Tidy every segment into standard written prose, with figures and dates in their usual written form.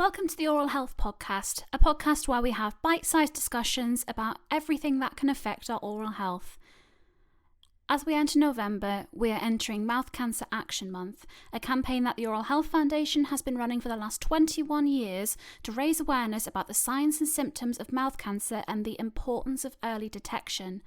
Welcome to the Oral Health Podcast, a podcast where we have bite-sized discussions about everything that can affect our oral health. As we enter November, we are entering Mouth Cancer Action Month, a campaign that the Oral Health Foundation has been running for the last 21 years to raise awareness about the signs and symptoms of mouth cancer and the importance of early detection.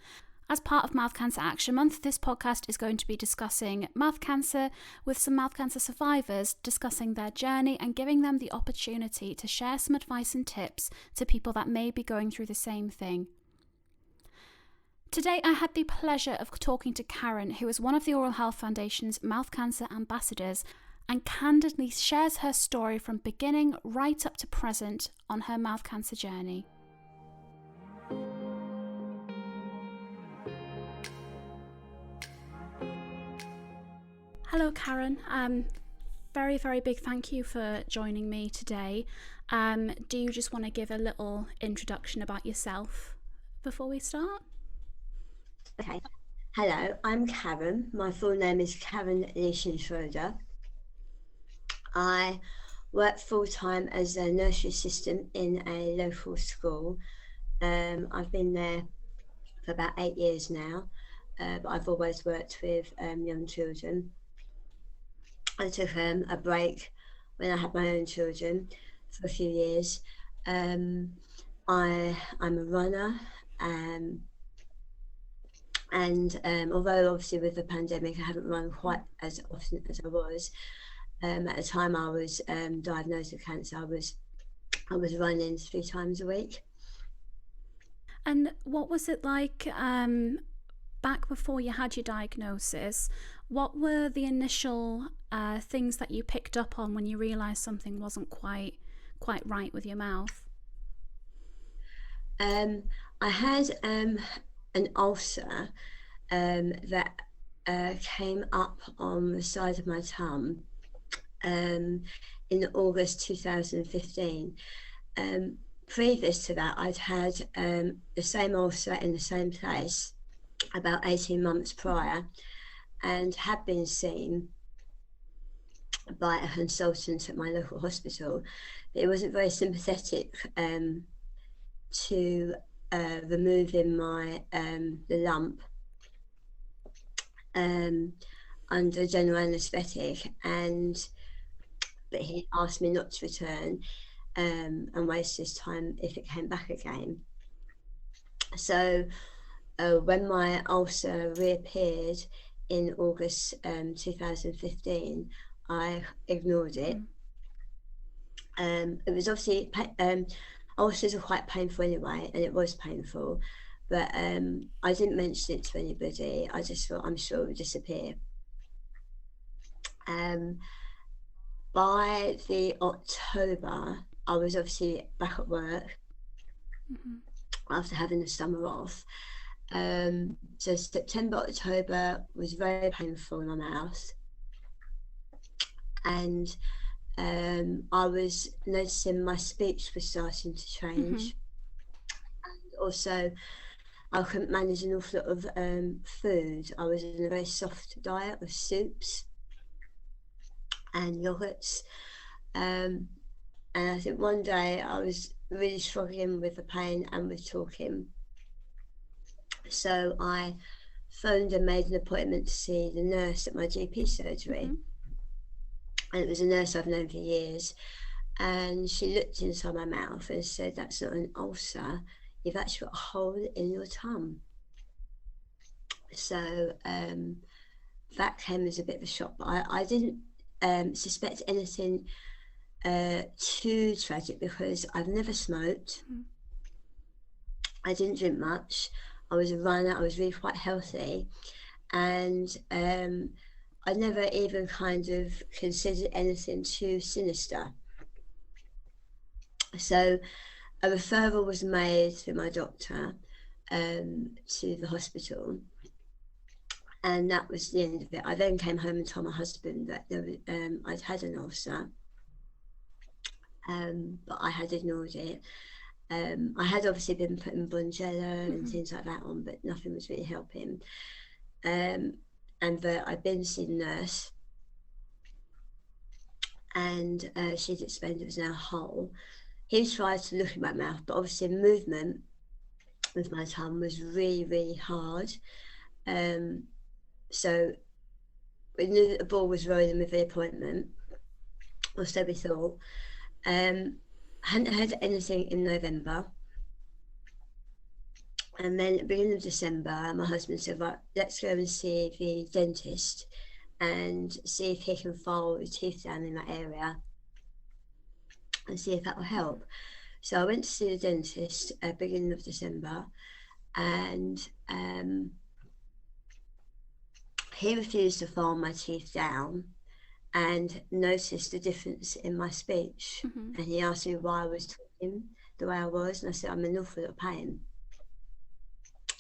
As part of Mouth Cancer Action Month, this podcast is going to be discussing mouth cancer with some mouth cancer survivors, discussing their journey and giving them the opportunity to share some advice and tips to people that may be going through the same thing. Today I had the pleasure of talking to Karen, who is one of the Oral Health Foundation's mouth cancer ambassadors, and candidly shares her story from beginning right up to present on her mouth cancer journey. Hello, Karen. Very, very big thank you for joining me today. Do you just want to give a little introduction about yourself before we start? Okay. Hello, I'm Karen. My full name is Karen Leisching-Shroder. I work full-time as a nursery assistant in a local school. I've been there for about 8 years now, but I've always worked with young children. I took a break when I had my own children for a few years. I'm a runner, and although obviously with the pandemic I haven't run quite as often as I was, at the time I was diagnosed with cancer, I was running 3 times a week. And what was it like back before you had your diagnosis? What were the initial things that you picked up on when you realised something wasn't quite right with your mouth? I had an ulcer that came up on the side of my tongue in August 2015. Previous to that, I'd had the same ulcer in the same place about 18 months prior, and had been seen by a consultant at my local hospital, but it wasn't very sympathetic to removing my the lump under general anaesthetic, but he asked me not to return and waste his time if it came back again. So when my ulcer reappeared in August 2015, I ignored it. It was obviously ulcers are quite painful anyway, and it was painful, but I didn't mention it to anybody. I just thought, I'm sure it would disappear. By the October, I was obviously back at work after having the summer off. So September, October was very painful in my mouth, and I was noticing my speech was starting to change, and also I couldn't manage an awful lot of food. I was in a very soft diet of soups and yogurts, and I think one day I was really struggling with the pain and with talking. So I phoned and made an appointment to see the nurse at my GP surgery. And it was a nurse I've known for years. And she looked inside my mouth and said, "That's not an ulcer, you've actually got a hole in your tongue." So that came as a bit of a shock, but I didn't suspect anything too tragic, because I've never smoked. I didn't drink much. I was a runner. I was really quite healthy, and I never even kind of considered anything too sinister. So a referral was made through my doctor to the hospital, and that was the end of it. I then came home and told my husband that I'd had an ulcer, but I had ignored it. I had obviously been putting Bonjela and things like that on, but nothing was really helping. And I'd been seeing a nurse, and she'd explained it was now whole. He tried to look at my mouth, but obviously movement with my tongue was really, really hard. So we knew that the ball was rolling with the appointment, or so we thought. I hadn't heard anything in November. And then at the beginning of December, my husband said, right, let's go and see the dentist and see if he can file the teeth down in that area and see if that will help. So I went to see the dentist at the beginning of December, and he refused to file my teeth down and noticed the difference in my speech. And he asked me why I was talking the way I was, and I said, I'm in an awful lot of pain.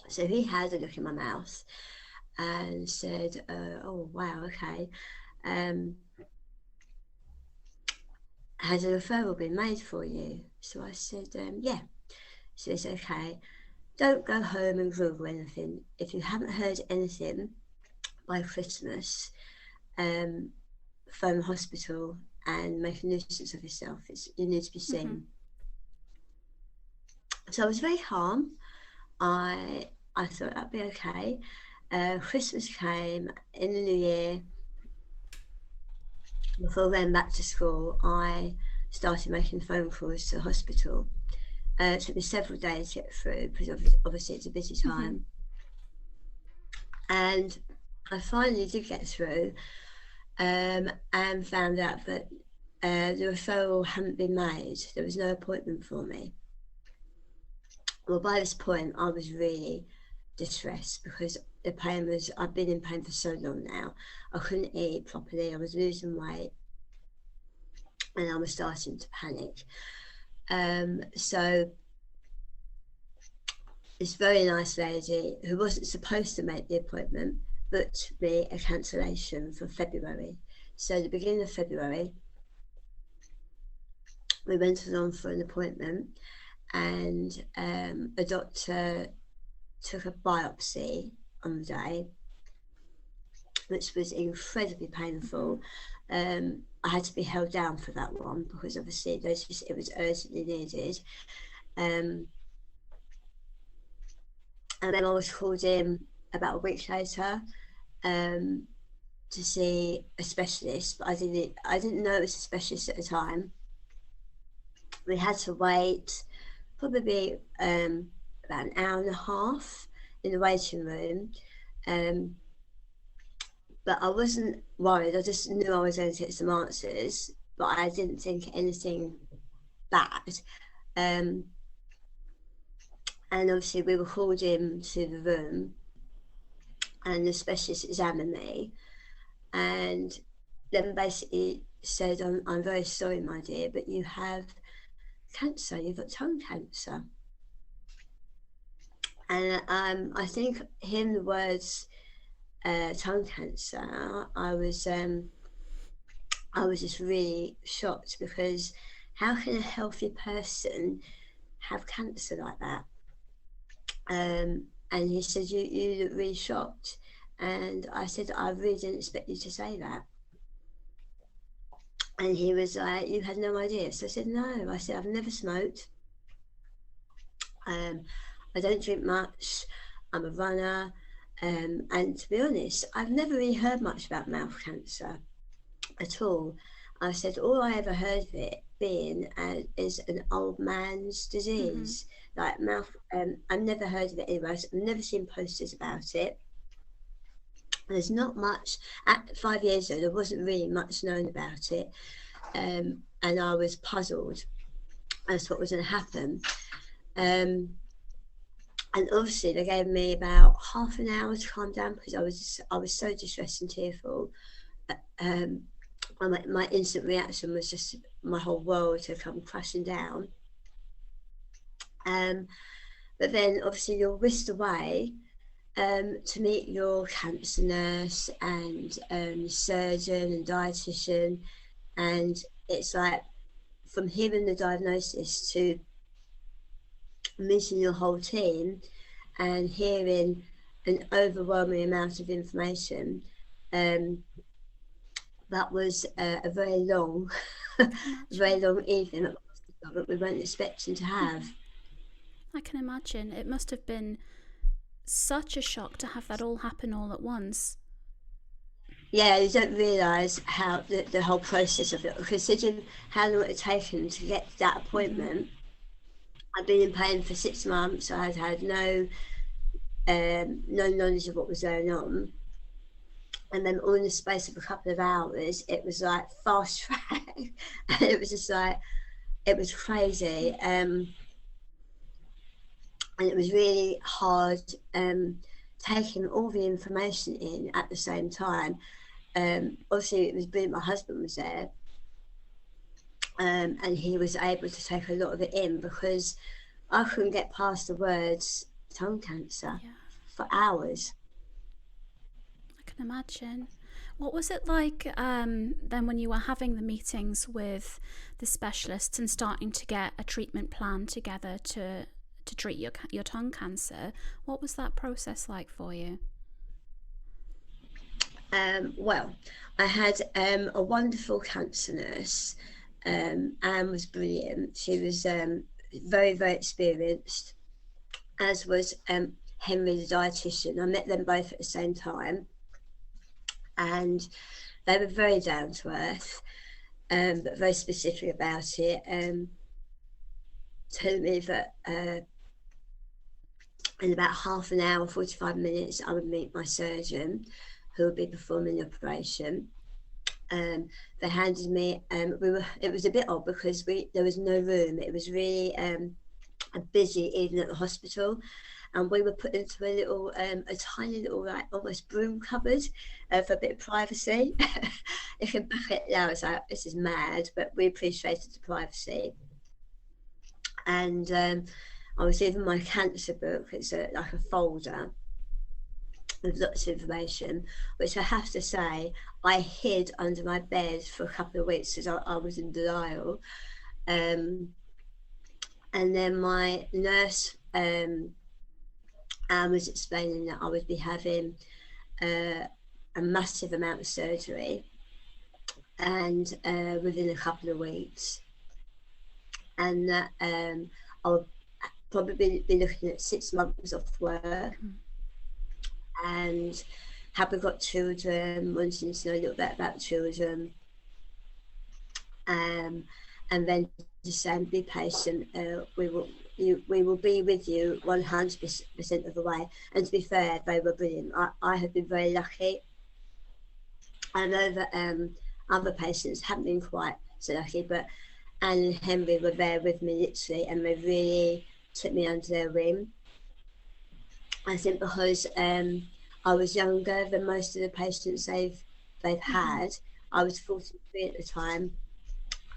So he had a look in my mouth and said, oh, wow, okay. Has a referral been made for you? So I said, yeah. So he said, okay, don't go home and Google anything. If you haven't heard anything by Christmas, phone the hospital and make a nuisance of yourself. You need to be seen. So I was very calm. I thought that'd be okay. Christmas came in the new year. Before going back to school, I started making phone calls to the hospital. It took me several days to get through because obviously it's a busy time. And I finally did get through and found out that the referral hadn't been made. There was no appointment for me. Well, by this point, I was really distressed because the pain was, I've been in pain for so long now. I couldn't eat properly, I was losing weight, and I was starting to panic. So this very nice lady who wasn't supposed to make the appointment booked me a cancellation for February. So the beginning of February, we went along for an appointment, and a doctor took a biopsy on the day, which was incredibly painful. I had to be held down for that one because obviously it was urgently needed. And then I was called in about a week later to see a specialist, but I didn't know it was a specialist at the time. We had to wait probably about an hour and a half in the waiting room. But I wasn't worried. I just knew I was going to get some answers, but I didn't think anything bad. And obviously we were called in to the room and the specialist examined me and then basically said, I'm very sorry, my dear, but you have cancer, you've got tongue cancer. And I think hearing the words tongue cancer, I was just really shocked, because how can a healthy person have cancer like that? And he said, you look really shocked. And I said, I really didn't expect you to say that. And he was like, you had no idea? So I said, no. I said, I've never smoked. I don't drink much. I'm a runner. And to be honest, I've never really heard much about mouth cancer at all. I said, all I ever heard of it being is an old man's disease, like mouth. I've never heard of it anywhere. I've never seen posters about it. There's not much. At 5 years ago, there wasn't really much known about it, and I was puzzled as to what was going to happen. And obviously, they gave me about half an hour to calm down because I was so distressed and tearful. My instant reaction was just my whole world to come crashing down. But then, obviously, you're whisked away to meet your cancer nurse and surgeon and dietitian, and it's like from hearing the diagnosis to meeting your whole team and hearing an overwhelming amount of information. that was a very long, very long evening that we weren't expecting to have. I can imagine. It must have been such a shock to have that all happen all at once. Yeah, you don't realise how the whole process of it, considering how long it had taken to get to that appointment. I'd been in pain for 6 months. I had had no knowledge of what was going on. And then all in the space of a couple of hours, it was like fast track. And it was just like, it was crazy. And it was really hard taking all the information in at the same time. Obviously, it was brilliant. My husband was there. And he was able to take a lot of it in because I couldn't get past the words tongue cancer for hours. I can imagine. What was it like then when you were having the meetings with the specialists and starting to get a treatment plan together to treat your tongue cancer? What was that process like for you? Well, I had a wonderful cancer nurse. Anne was brilliant. She was very, very experienced, as was Henry, the dietitian. I met them both at the same time, and they were very down to earth, but very specific about it. Telling me that in about half an hour, 45 minutes, I would meet my surgeon who would be performing the operation. They handed me, it was a bit odd because there was no room. It was really busy even at the hospital. And we were put into a tiny little, like almost broom cupboard for a bit of privacy. Looking back at it now, it's like, this is mad, but we appreciated the privacy. And I was given my cancer book. It's like a folder with lots of information, which I have to say I hid under my bed for a couple of weeks because I was in denial. And then my nurse was explaining that I would be having a massive amount of surgery and within a couple of weeks, and that I would probably be looking at 6 months off work. And have we got children, wanting to know a little bit about children, and then just saying, be patient, we will be with you 100% of the way. And to be fair, they were brilliant. I have been very lucky. I know that other patients haven't been quite so lucky, but Anne and Henry were there with me literally, and they really took me under their wing. I think because I was younger than most of the patients they've had. I was 43 at the time,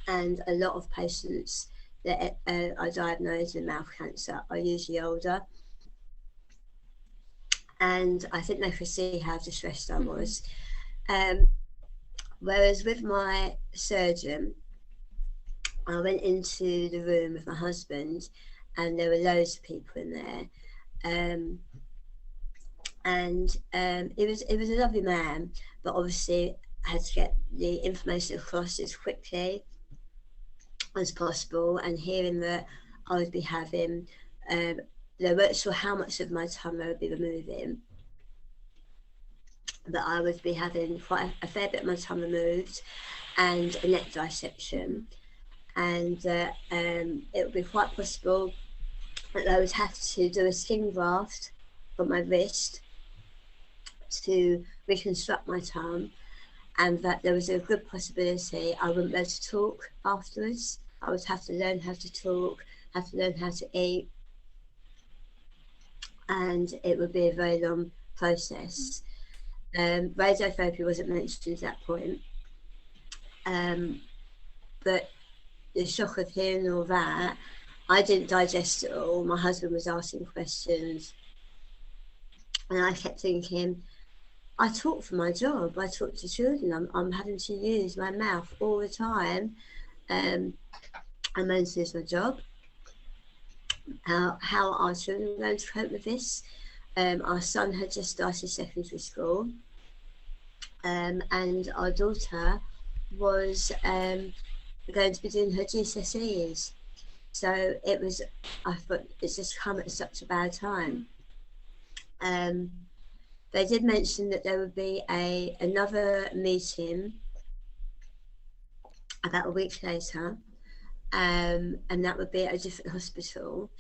and a lot of patients that are diagnosed with mouth cancer are usually older. And I think they could see how distressed I was. Whereas with my surgeon, I went into the room with my husband, and there were loads of people in there. And it was a lovely man, but obviously I had to get the information across as quickly as possible. And hearing that I would be having, they weren't sure how much of my tongue they would be removing, but I would be having quite a fair bit of my tongue removed and a neck dissection. And it would be quite possible that I would have to do a skin graft on my wrist to reconstruct my tongue, and that there was a good possibility I wouldn't be able to talk afterwards. I would have to learn how to talk, have to learn how to eat, and it would be a very long process. Radiotherapy wasn't mentioned at that point, but the shock of hearing all that, I didn't digest it all. My husband was asking questions, and I kept thinking, I talk for my job. I talk to children. I'm having to use my mouth all the time. I'm going to lose my job. How are our children going to cope with this? Our son had just started secondary school. and our daughter was going to be doing her GCSEs. So it was, I thought it's just come at such a bad time. They did mention that there would be another meeting about a week later, and that would be at a different hospital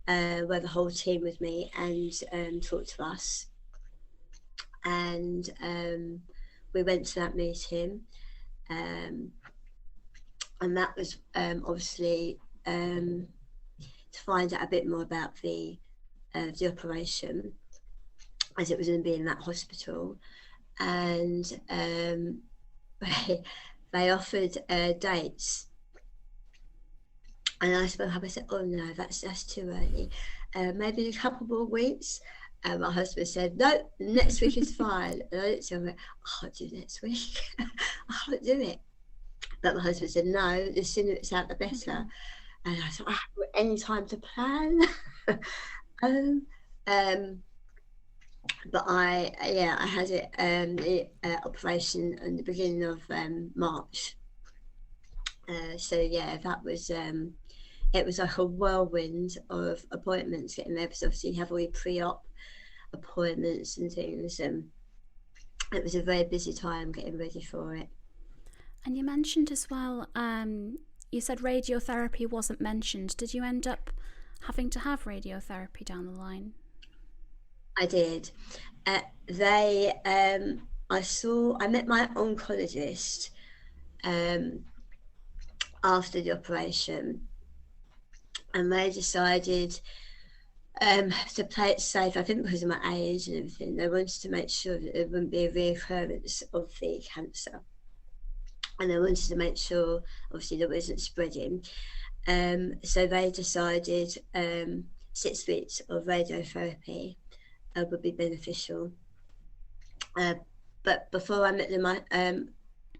where the whole team would meet and talk to us. And we went to that meeting, and that was obviously to find out a bit more about the operation, as it was going to be in that hospital. And they offered dates, and I spoke up. I said, "Oh no, that's too early. Maybe a couple more weeks." And my husband said, "No, next week is fine." And I looked at him, "I can't do next week. I can't do it." But my husband said, "No, the sooner it's out, the better." And I thought, any time to plan. But I had it the operation in the beginning of March. So yeah, that was it was like a whirlwind of appointments getting there, because obviously you have all your pre-op appointments and things, and it was a very busy time getting ready for it. And you mentioned as well, you said radiotherapy wasn't mentioned. Did you end up having to have radiotherapy down the line? I did. I met my oncologist after the operation, and they decided to play it safe. I think because of my age and everything, they wanted to make sure that there wouldn't be a reoccurrence of the cancer, and they wanted to make sure, obviously, that it wasn't spreading. So they decided 6 weeks of radiotherapy would be beneficial. But before I met them,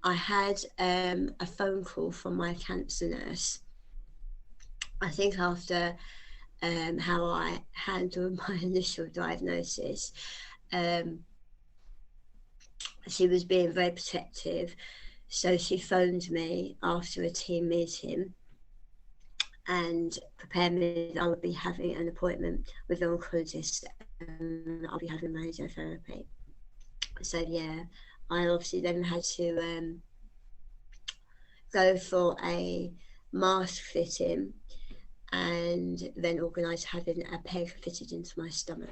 I had a phone call from my cancer nurse. I think after how I handled my initial diagnosis, she was being very protective. So she phoned me after a team meeting and prepared me that I would be having an appointment with an oncologist, and I'll be having radiotherapy. So yeah, I obviously then had to go for a mask fitting, and then organise having a peg fitted into my stomach.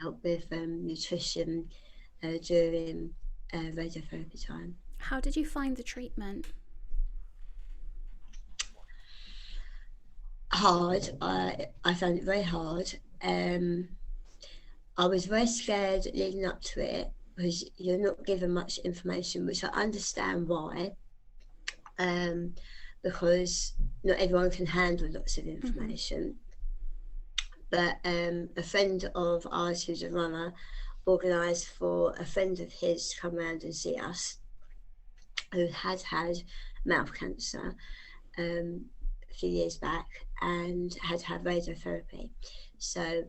Help with nutrition during radiotherapy time. How did you find the treatment? Hard. I found it very hard. I was very scared leading up to it, because you're not given much information, which I understand why, because not everyone can handle lots of information. But a friend of ours who's a runner organised for a friend of his to come round and see us, who had mouth cancer a few years back and had radiotherapy. So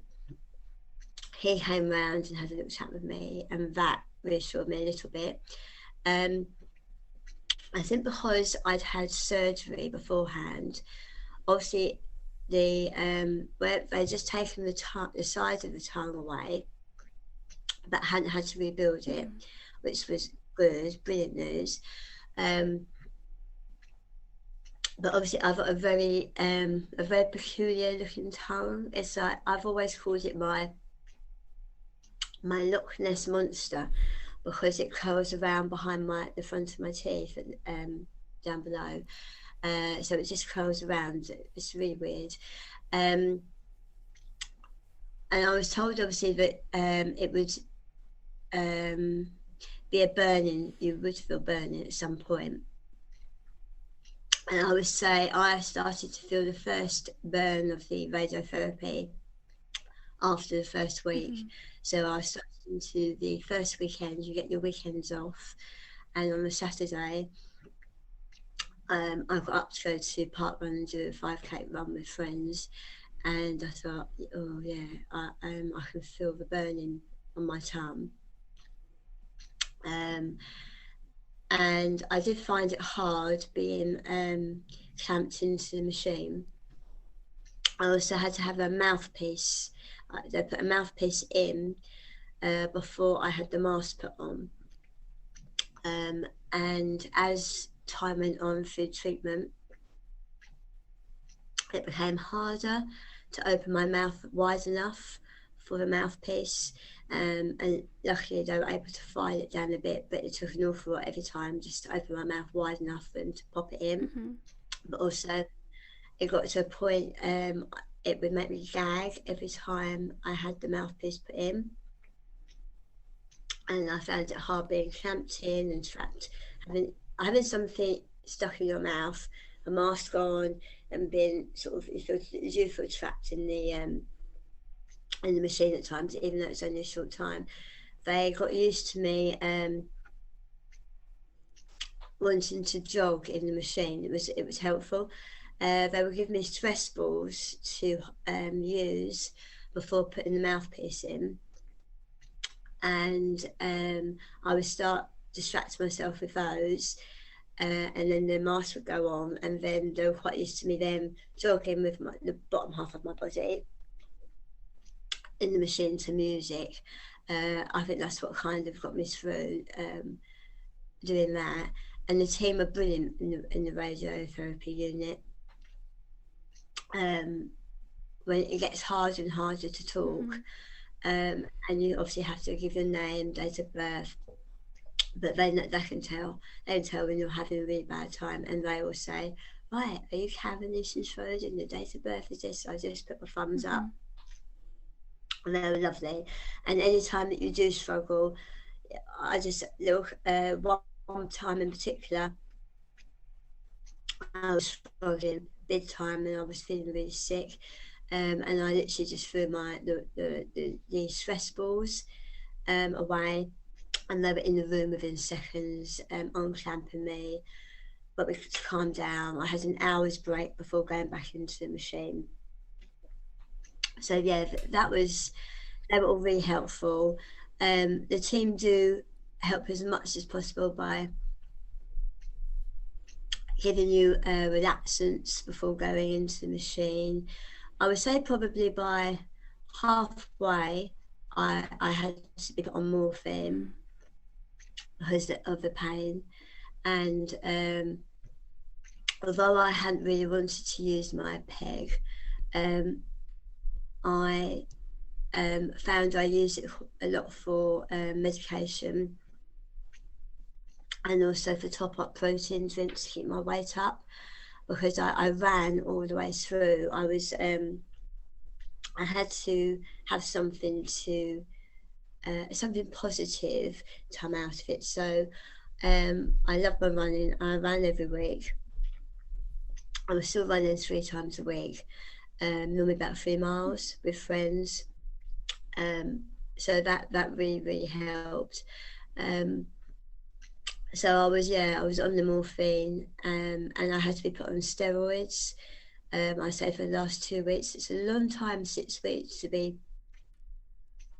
he came round and had a little chat with me, and that reassured me a little bit. I think because I'd had surgery beforehand, obviously where they'd just taken the side of the tongue away, but hadn't had to rebuild it, which was good, brilliant news. But obviously I've got a very peculiar looking tongue. It's like, I've always called it my Loch Ness monster, because it curls around behind the front of my teeth and down below. So it just curls around. It's really weird. And I was told, obviously, that it would be a burning. You would feel burning at some point. And I would say I started to feel the first burn of the radiotherapy after the first week. So I started into the first weekend. You get your weekends off, and on the Saturday, I got up to go to Park Run and do a 5K run with friends, and I thought, oh yeah, I can feel the burning on my tongue. And I did find it hard being clamped into the machine. I also had to have a mouthpiece. They put a mouthpiece in before I had the mask put on. And as time went on through treatment, it became harder to open my mouth wide enough for the mouthpiece. And luckily they were able to file it down a bit, but it took an awful lot every time just to open my mouth wide enough and to pop it in. But also it got to a point it would make me gag every time I had the mouthpiece put in. And I found it hard being clamped in and trapped, having something stuck in your mouth, a mask on, and being sort of you feel trapped in the machine at times, even though it's only a short time. They got used to me wanting to jog in the machine. It was helpful. They would give me stress balls to use before putting the mouthpiece in, and I would start distracting myself with those, and then the mask would go on, and then they were quite used to me then jogging with the bottom half of my body in the machine to music. I think that's what kind of got me through doing that. And the team are brilliant in the radiotherapy unit. When it gets harder and harder to talk, and you obviously have to give your name, date of birth, but they can tell. They can tell when you're having a really bad time, and they will say, "Right, are you having Leisching-Shroder? And the date of birth is this." So I just put my thumbs up. And they were lovely. And any time that you do struggle, I just look. One time in particular, I was struggling big time, and I was feeling really sick. And I literally just threw the stress balls away, and they were in the room within seconds, unclamping me. But we could calm down. I had an hour's break before going back into the machine. So yeah, they were all really helpful. The team do help as much as possible by giving you relaxants before going into the machine. I would say probably by halfway, I had to be put on morphine because of the pain. And although I hadn't really wanted to use my peg, I found I used it a lot for medication, and also for top-up protein drinks to keep my weight up, because I ran all the way through. I had to have something something positive to come out of it. So I love my running. I ran every week. I was still running 3 times a week, normally about 3 miles with friends. So that really helped. So I was on the morphine, and I had to be put on steroids. I say for the last 2 weeks. It's a long time, 6 weeks, to be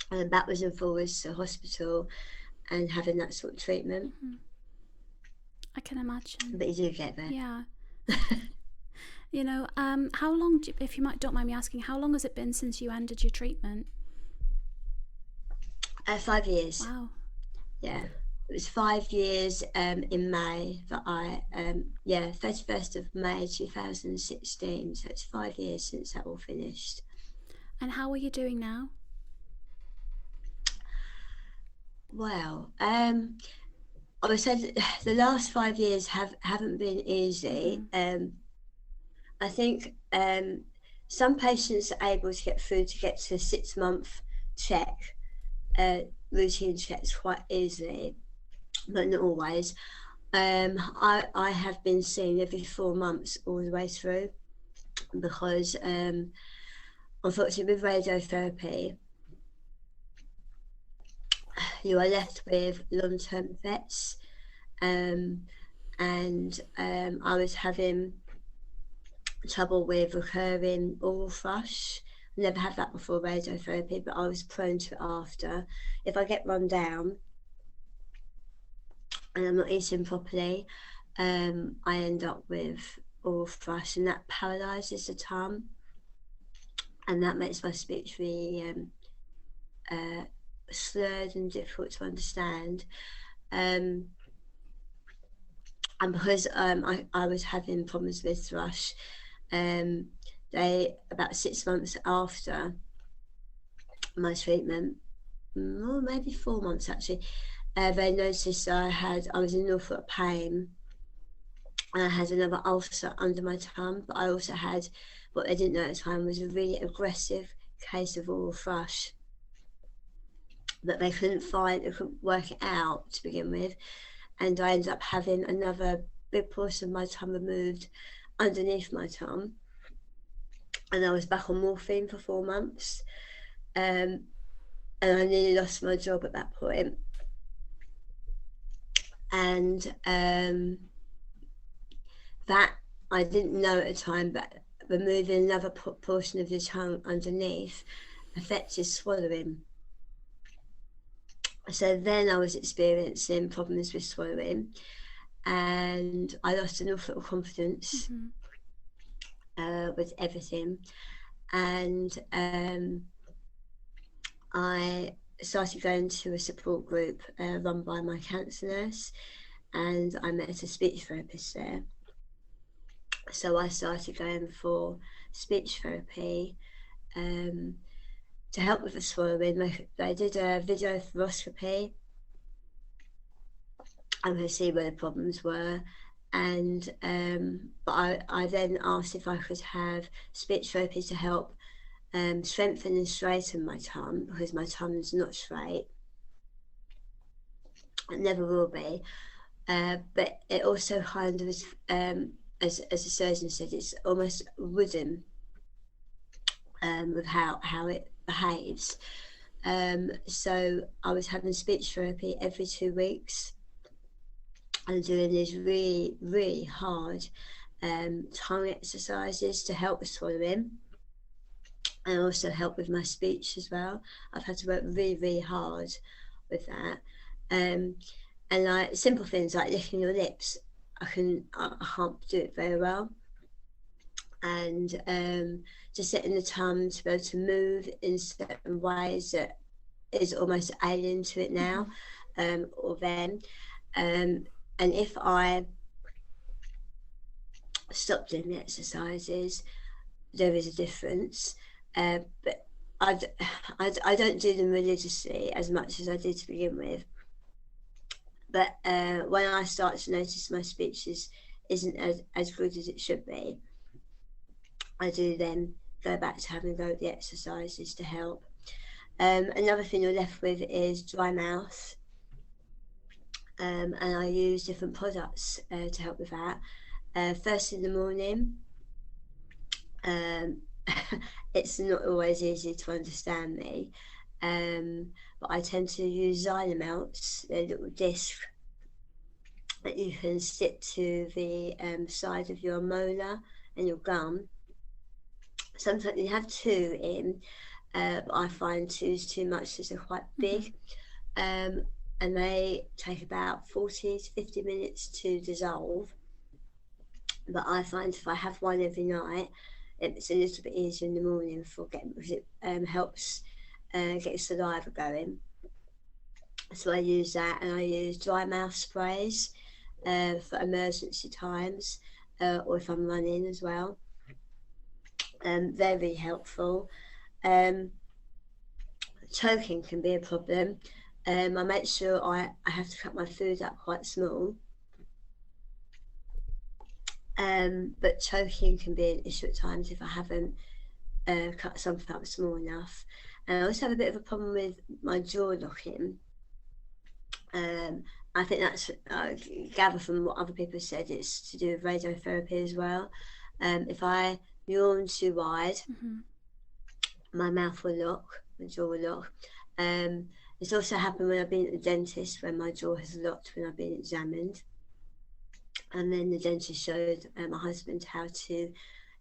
backwards and forwards to hospital and having that sort of treatment. I can imagine. But you do get there. Yeah. You know, how long, if you don't mind me asking, how long has it been since you ended your treatment? 5 years. Wow. Yeah. It was 5 years in May that 31st of May 2016. So it's 5 years since that all finished. And how are you doing now? Well, I would say the last 5 years haven't been easy. I think some patients are able to get through to get to a 6-month check, routine checks quite easily, but not always. I have been seen every 4 months all the way through, because unfortunately with radiotherapy, you are left with long-term effects, and I was having trouble with recurring oral thrush. Never had that before radiotherapy, but I was prone to it after. If I get run down, and I'm not eating properly, I end up with oral thrush, and that paralyses the tongue, and that makes my speech really slurred and difficult to understand. And because I was having problems with thrush, they, about 6 months after my treatment, or maybe 4 months actually, they noticed I was in an awful lot of pain. I had another ulcer under my tongue, but I also had, what they didn't know at the time, was a really aggressive case of oral thrush that they couldn't work it out to begin with. And I ended up having another big portion of my tongue removed underneath my tongue. And I was back on morphine for 4 months. And I nearly lost my job at that point. And that I didn't know at the time, but removing another portion of the tongue underneath affected swallowing. So then I was experiencing problems with swallowing, and I lost an awful lot of confidence with everything. And I started going to a support group run by my cancer nurse, and I met a speech therapist there. So I started going for speech therapy to help with the swallowing. They did a video thoracoscopy and to see where the problems were. And but I then asked if I could have speech therapy to help strengthen and straighten my tongue, because my tongue is not straight. It never will be. But it also kind of, as the surgeon said, it's almost wooden with how it behaves. So I was having speech therapy every 2 weeks and doing these really, really hard tongue exercises to help with swallowing, and also help with my speech as well. I've had to work really, really hard with that. And like simple things like licking your lips, I can't do it very well. And just setting the tongue to be able to move in certain ways that is almost alien to it now, or then. And if I stop doing the exercises, there is a difference. But I don't do them religiously as much as I did to begin with. But when I start to notice my speech isn't as good as it should be, I do then go back to having a go at the exercises to help. Another thing you're left with is dry mouth. And I use different products to help with that. First in the morning, it's not always easy to understand me, but I tend to use Xylomelts, a little disc that you can stick to the side of your molar and your gum. Sometimes you have 2 in, but I find 2's too much because they're quite big. And they take about 40 to 50 minutes to dissolve. But I find if I have one every night, it's a little bit easier in the morning because it helps get saliva going. So I use that, and I use dry mouth sprays for emergency times, or if I'm running as well. They're really helpful. Choking can be a problem. I make sure I have to cut my food up quite small. But choking can be an issue at times if I haven't cut something up small enough. And I also have a bit of a problem with my jaw locking. I think that's, gather from what other people said, it's to do with radiotherapy as well. If I yawn too wide, my mouth will lock, my jaw will lock. It's also happened when I've been at the dentist, when my jaw has locked when I've been examined. And then the dentist showed my husband how to,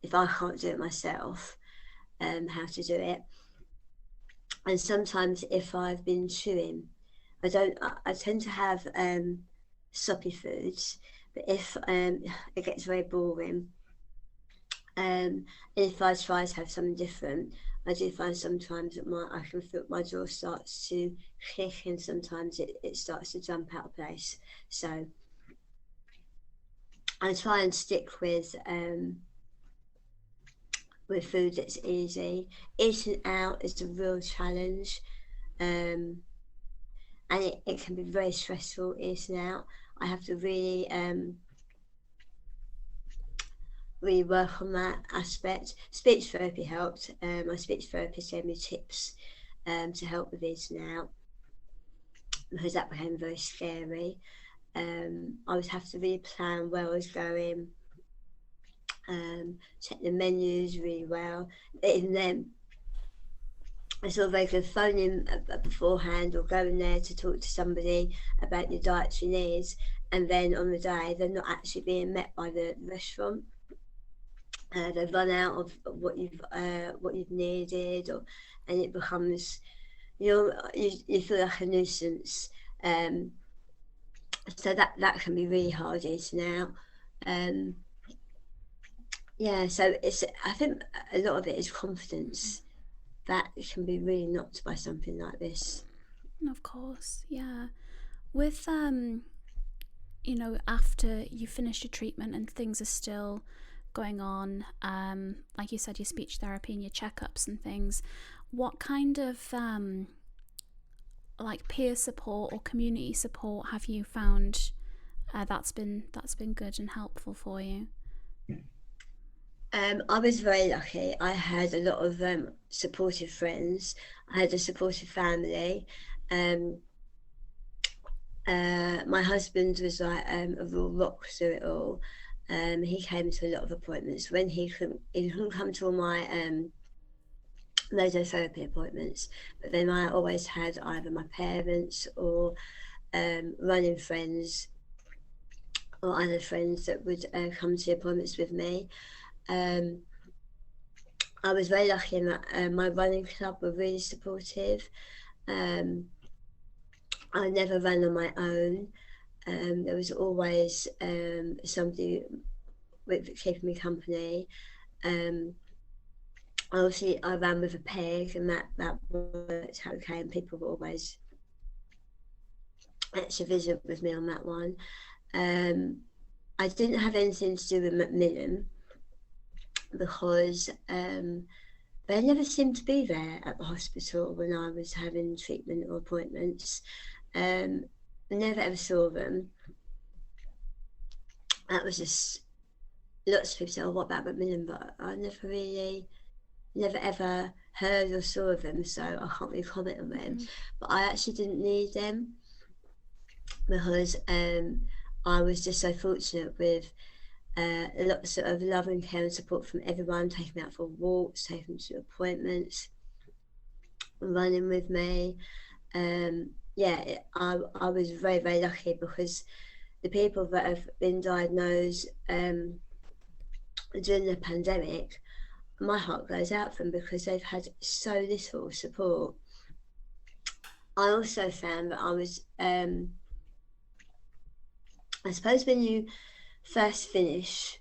if I can't do it myself, how to do it. And sometimes if I've been chewing, I tend to have soppy foods. But if it gets very boring, and if I try to have something different, I do find sometimes that I can feel my jaw starts to click, and sometimes it starts to jump out of place. So I try and stick with food that's easy. Eating out is a real challenge, and it can be very stressful eating out. I have to really work on that aspect. Speech therapy helped. My speech therapist gave me tips to help with eating out, because that became very scary. I would have to really plan where I was going, check the menus really well. Even then, it's all very good phoning beforehand or going there to talk to somebody about your dietary needs, and then on the day they're not actually being met by the restaurant. They've run out of what you've needed, and it becomes you feel like a nuisance. So that can be really hard eating out. Yeah, so I think a lot of it is confidence that can be really knocked by something like this. Of course, yeah. With after you finish your treatment and things are still going on, like you said, your speech therapy and your checkups and things, what kind of like peer support or community support have you found that's been good and helpful for you? I was very lucky. I had a lot of supportive friends. I had a supportive family. My husband was like a real rock through it all. He came to a lot of appointments. When he couldn't come to all my radiotherapy appointments, but then I always had either my parents or running friends or other friends that would come to the appointments with me. I was very lucky in that my running club were really supportive. I never ran on my own. There was always somebody keeping me company. Obviously, I ran with a peg, and that worked okay, and people were always actually visit with me on that one. I didn't have anything to do with Macmillan because they never seemed to be there at the hospital when I was having treatment or appointments. I never ever saw them. That was just lots of people say, "Oh, what about Macmillan?" But I never ever heard or saw them, so I can't really comment on them. But I actually didn't need them because I was just so fortunate with lots of love and care and support from everyone, taking me out for walks, taking me to appointments, running with me. I was very, very lucky because the people that have been diagnosed during the pandemic, my heart goes out for them because they've had so little support. I also found that I was, I suppose when you first finish,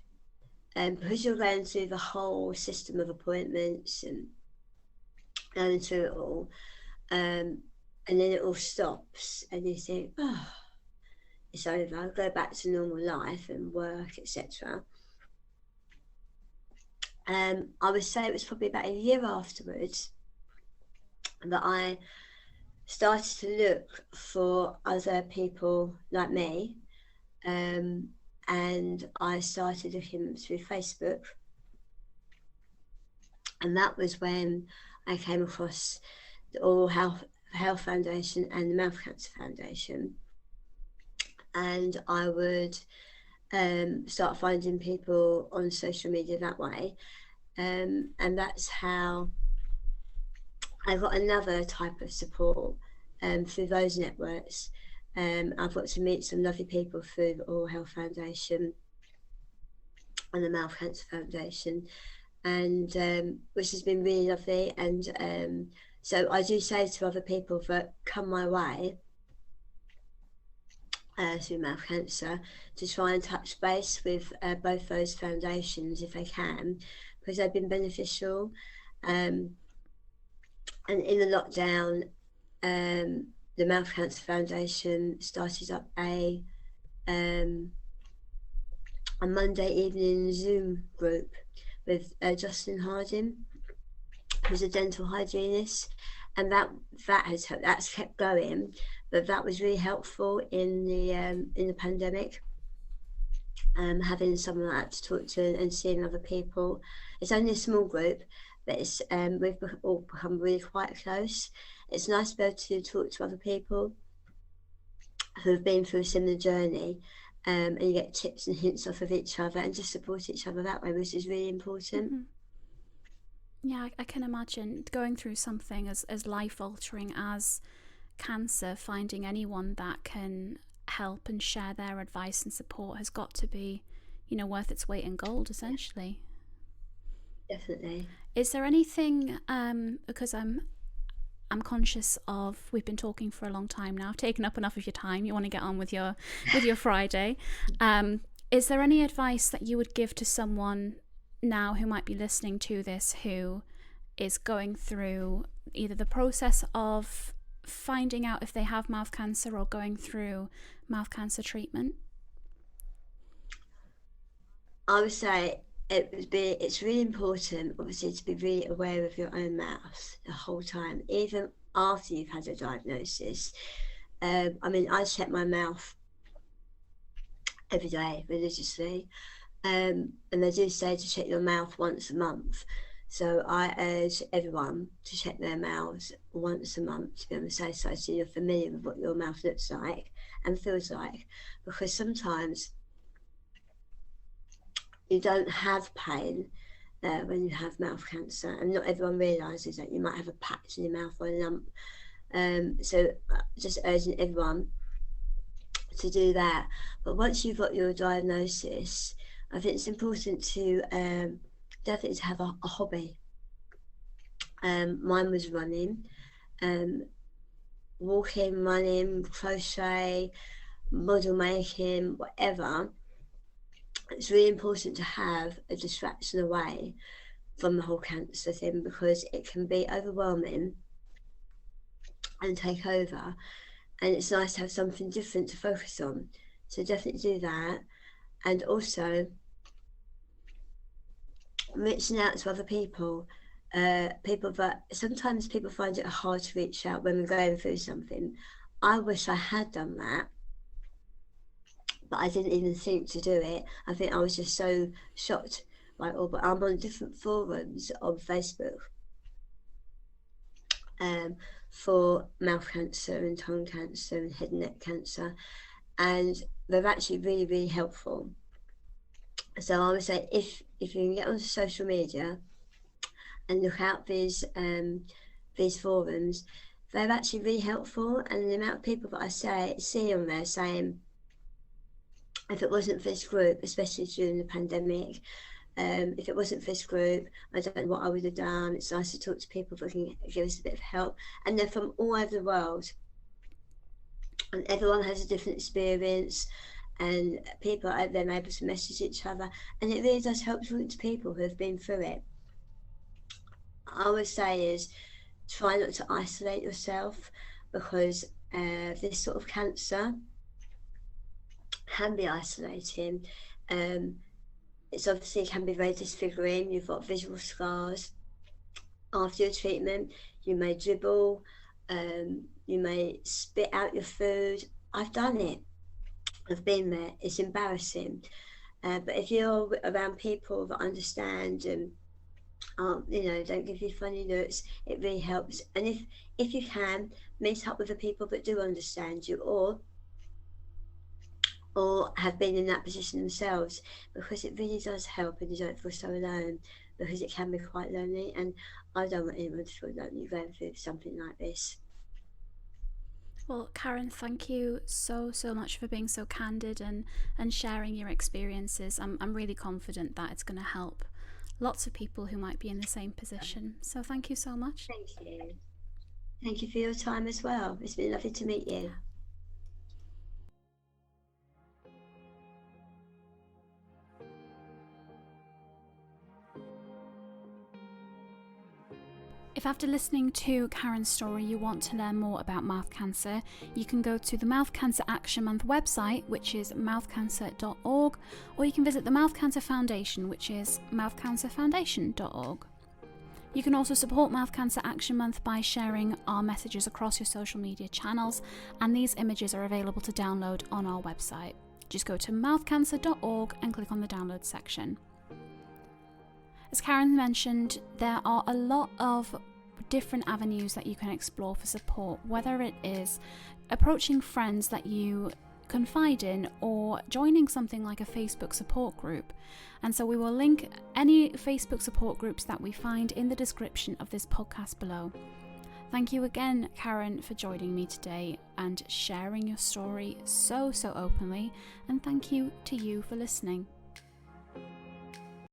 because you're going through the whole system of appointments and going through it all, and then it all stops and you think, oh, it's over, I'll go back to normal life and work, etc. I would say it was probably about a year afterwards that I started to look for other people like me, and I started looking through Facebook, and that was when I came across the Oral Health Foundation and the Mouth Cancer Foundation, and I would start finding people on social media that way, and that's how I got another type of support through those networks. I've got to meet some lovely people through the Oral Health Foundation and the Mouth Cancer Foundation, and which has been really lovely. And so I do say to other people that come my way, through mouth cancer, to try and touch base with both those foundations if they can, because they've been beneficial. And in the lockdown, the Mouth Cancer Foundation started up a Monday evening Zoom group with Justin Harding, who's a dental hygienist, and that's kept going. But that was really helpful in the pandemic. Having someone like that to talk to and seeing other people. It's only a small group, but we've all become really quite close. It's nice to be able to talk to other people who have been through a similar journey, and you get tips and hints off of each other and just support each other that way, which is really important. Mm-hmm. Yeah, I can imagine going through something as life-altering as cancer, finding anyone that can help and share their advice and support has got to be, worth its weight in gold, essentially. Definitely. Is there anything, because I'm conscious of, we've been talking for a long time now, I've taken up enough of your time, you want to get on with your Friday. Is there any advice that you would give to someone now who might be listening to this, who is going through either the process of finding out if they have mouth cancer or going through mouth cancer treatment? I would say it's really important, obviously, to be really aware of your own mouth the whole time, even after you've had a diagnosis. I check my mouth every day religiously, and they do say to check your mouth once a month. So I urge everyone to check their mouths once a month to be on the safe side, so you're familiar with what your mouth looks like and feels like, because sometimes you don't have pain when you have mouth cancer, and not everyone realises that you might have a patch in your mouth or a lump. So just urging everyone to do that. But once you've got your diagnosis, I think it's important to definitely to have a hobby. Mine was running, walking, running, crochet, model making, whatever. It's really important to have a distraction away from the whole cancer thing, because it can be overwhelming and take over, and it's nice to have something different to focus on. So definitely do that. And also reaching out to other people, people that sometimes people find it hard to reach out when we're going through something. I wish I had done that, but I didn't even think to do it. I think I was just so shocked by all. But I'm on different forums on Facebook for mouth cancer and tongue cancer and head and neck cancer, and they're actually really, really helpful. So I would say if you can get onto social media and look out these forums, they're actually really helpful. And the amount of people that I see on there saying, if it wasn't for this group, especially during the pandemic, if it wasn't for this group, I don't know what I would have done. It's nice to talk to people that can give us a bit of help. And they're from all over the world. And everyone has a different experience. And people are then able to message each other. And it really does help talk to people who have been through it. I would say is try not to isolate yourself, because this sort of cancer can be isolating. It's obviously can be very disfiguring. You've got visual scars after your treatment. You may dribble, you may spit out your food. I've done it. I've been there. It's embarrassing. But if you're around people that understand and don't give you funny looks, it really helps. And if you can, meet up with the people that do understand you, or have been in that position themselves, because it really does help and you don't feel so alone, because it can be quite lonely, and I don't want anyone to feel lonely going through something like this. Well, Karen, thank you so much for being so candid and sharing your experiences. I'm really confident that it's going to help lots of people who might be in the same position. So thank you so much. Thank you. Thank you for your time as well. It's been lovely to meet you. If after listening to Karen's story you want to learn more about mouth cancer, you can go to the Mouth Cancer Action Month website, which is mouthcancer.org, or you can visit the Mouth Cancer Foundation, which is mouthcancerfoundation.org. You can also support Mouth Cancer Action Month by sharing our messages across your social media channels, and these images are available to download on our website. Just go to mouthcancer.org and click on the download section. As Karen mentioned, there are a lot of different avenues that you can explore for support, whether it is approaching friends that you confide in or joining something like a Facebook support group. And so we will link any Facebook support groups that we find in the description of this podcast below. Thank you again, Karen, for joining me today and sharing your story so openly, and thank you to you for listening.